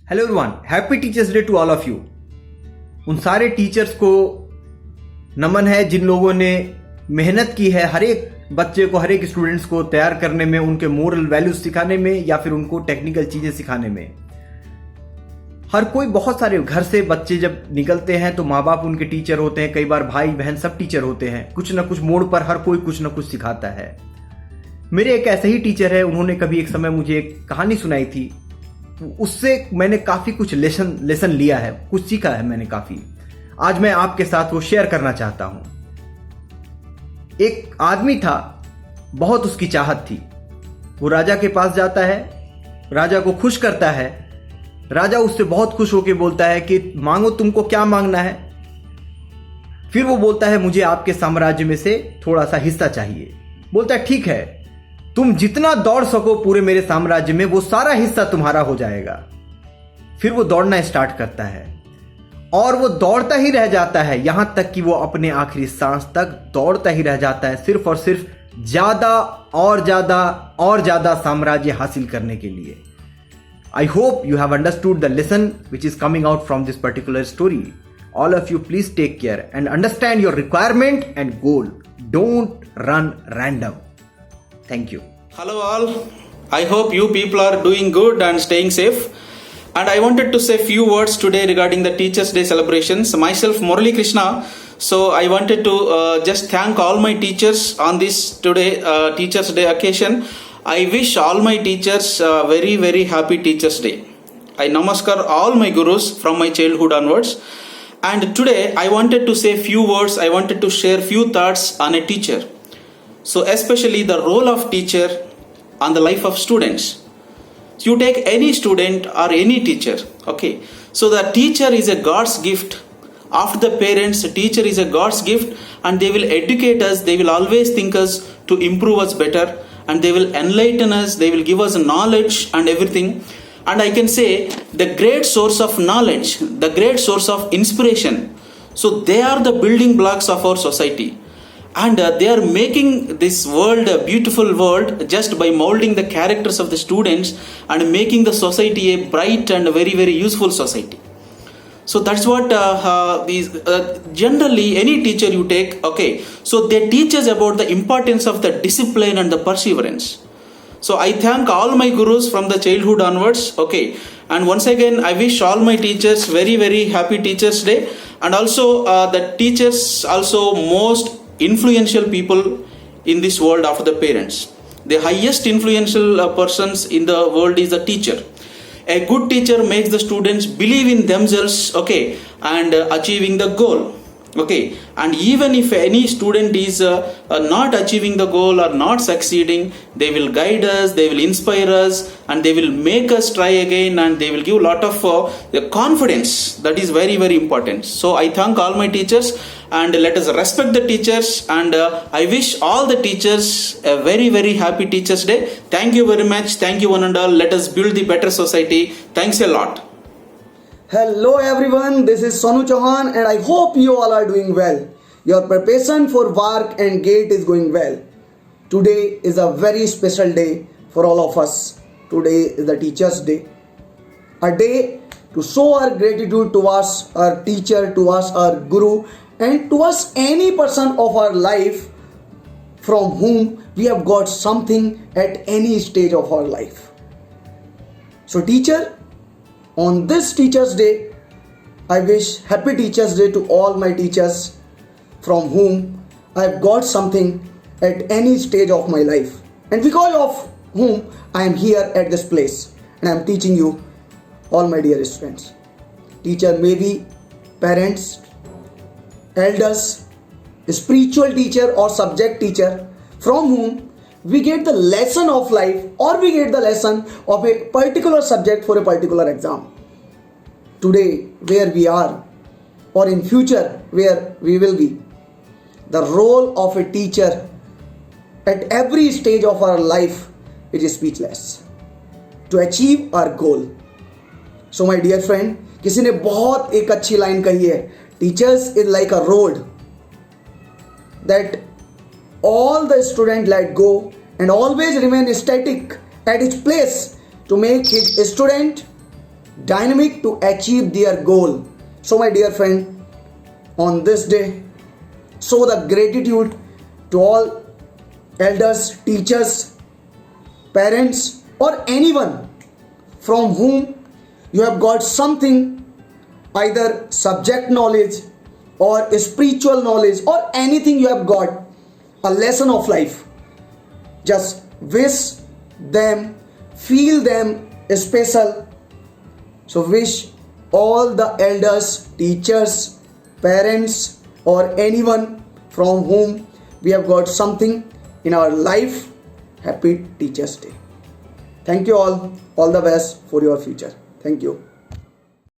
Hello everyone, happy teachers day to all of you. उन सारे teachers को नमन है जिन लोगों ने मेहनत की है हर एक बच्चे को, हर एक स्टूडेंट्स को तैयार करने में, उनके मोरल वैल्यूज सिखाने में या फिर उनको टेक्निकल चीजें सिखाने में। हर कोई, बहुत सारे घर से बच्चे जब निकलते हैं तो माँ बाप उनके टीचर होते हैं, कई बार भाई बहन सब टीचर होते हैं। कुछ ना कुछ मोड़ पर हर कोई कुछ ना कुछ सिखाता है। मेरे एक ऐसे ही टीचर है, उन्होंने कभी एक समय मुझे एक कहानी सुनाई थी। उससे मैंने काफी कुछ लेसन लिया है, कुछ सीखा है मैंने काफी। आज मैं आपके साथ वो शेयर करना चाहता हूं। एक आदमी था, बहुत उसकी चाहत थी। वो राजा के पास जाता है, राजा को खुश करता है। राजा उससे बहुत खुश होकर बोलता है कि मांगो, तुमको क्या मांगना है। फिर वो बोलता है मुझे आपके साम्राज्य में से थोड़ा सा हिस्सा चाहिए। बोलता है ठीक है, तुम जितना दौड़ सको पूरे मेरे साम्राज्य में, वो सारा हिस्सा तुम्हारा हो जाएगा। फिर वो दौड़ना स्टार्ट करता है और वो दौड़ता ही रह जाता है, यहां तक कि वो अपने आखिरी सांस तक दौड़ता ही रह जाता है, सिर्फ और सिर्फ ज्यादा और ज्यादा और ज्यादा साम्राज्य हासिल करने के लिए। I hope you have understood the lesson which is coming out from this particular story. All of you, please take care and understand your requirement and goal. Don't run random. Thank you. Hello all. I hope you people are doing good and staying safe. And I wanted to say few words today regarding the Teachers Day celebrations. Myself Murali Krishna. So I wanted to just thank all my teachers on this today Teachers Day occasion. I wish all my teachers very very happy Teachers Day. I namaskar all my gurus from my childhood onwards. And today I wanted to say few words. I wanted to share few thoughts on a teacher. So especially the role of teacher on the life of students. You take any student or any teacher, okay? So the teacher is a God's gift. After the parents, the teacher is a God's gift, and they will educate us. They will always think us to improve us better, and they will enlighten us. They will give us knowledge and everything. And I can say the great source of knowledge, the great source of inspiration. So they are the building blocks of our society. And they are making this world a beautiful world just by molding the characters of the students and making the society a bright and very very useful society. So that's what generally any teacher you take, okay, so they teach us about the importance of the discipline and the perseverance. So I thank all my gurus from the childhood onwards, okay, and once again I wish all my teachers very very happy Teachers Day. And also the teachers also most influential people in this world after the parents. The highest influential persons in the world is the teacher. A good teacher makes the students believe in themselves, okay, and achieving the goal, okay. And even if any student is not achieving the goal or not succeeding, they will guide us, they will inspire us, and they will make us try again, and they will give a lot of the confidence. That is very very important. So I thank all my teachers, and let us respect the teachers, and I wish all the teachers a very very happy Teachers Day. Thank you very much. Thank you one and all. Let us build the better society. Thanks a lot. Hello everyone, this is Sonu Chauhan and I hope you all are doing well. Your preparation for work and gate is going well. Today is a very special day for all of us. Today is the Teachers Day. A day to show our gratitude towards our teacher, towards our guru, and towards any person of our life from whom we have got something at any stage of our life. So teacher, on this Teachers Day, I wish happy Teachers Day to all my teachers from whom I have got something at any stage of my life, and because of whom I am here at this place and I am teaching you, all my dear students. Teacher may be parents, elders, spiritual teacher or subject teacher from whom we get the lesson of life or we get the lesson of a particular subject for a particular exam. Today where we are or in future where we will be, the role of a teacher at every stage of our life is speechless to achieve our goal. So my dear friend, किसी ने बहुत एक अच्छी line कही है, teachers is like a road that all the student let go and always remain static at its place to make his student dynamic to achieve their goal. So my dear friend, on this day, show the gratitude to all elders, teachers, parents, or anyone from whom you have got something, either subject knowledge or spiritual knowledge or anything you have got, a lesson of life. Just wish them, feel them special. So wish all the elders, teachers, parents, or anyone from whom we have got something in our life, happy Teachers Day. Thank you all the best for your future. Thank you.